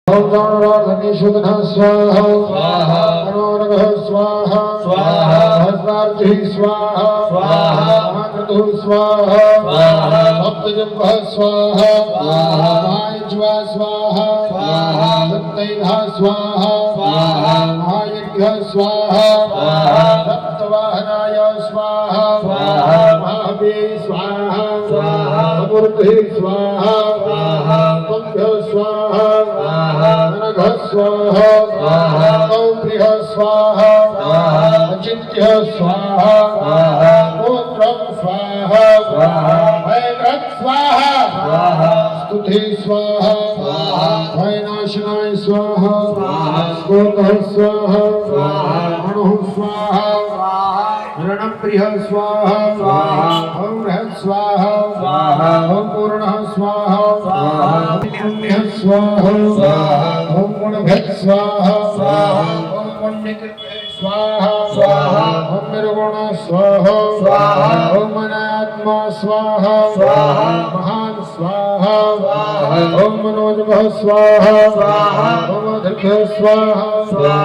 ओम गणराजनीशुदनः स्वाहा स्वाहा मनोरगः स्वाहा स्वाहा हस्तार्चिः स्वाहा स्वाहा महाक्रतुः स्वाहा स्वाहा भक्तजम्भः स्वाहा स्वाहा मायज्वा स्वाहा स्वाहा सप्तैः स्वाहा स्वाहा महायज्ञः स्वाहा स्वाहा सप्तवाहनाय स्वाहा स्वाहा महावीर स्वाहा स्वाहा समृद्धिः स्वाहा स्वाहा तुभ्यः स्वाहा नरघः स्वाहा स्वाहा गौप्रियः स्वाहा स्वाहा अचिन्त्यः स्वाहा स्वाहा गोत्रं स्वाहा स्वाहा भयकृत् स्वाहा स्वाहा स्तुतिः स्वाहा स्वाहा भयनाशनाय स्वाहा स्वाहा स्कोतः स्वाहा स्वाहा अणुः स्वाहा रणप्रियः स्वाहा स्वाहा ओम बृहत् स्वाहा स्वाहा ओम पूर्णः स्वाहा स्वाहा पुण्यः स्वाहा स्वाहा ओम गुणभेद स्वाहा स्वाहा ओम पुण्यकृते स्वाहा स्वाहा ओम निर्गुण स्वाहा स्वाहा ओम अनात्मा स्वाहा स्वाहा महान स्वाहा स्वाहा ओम मनोजभः स्वाहा स्वाहा ओम अधर्भः स्वाहा स्वाहा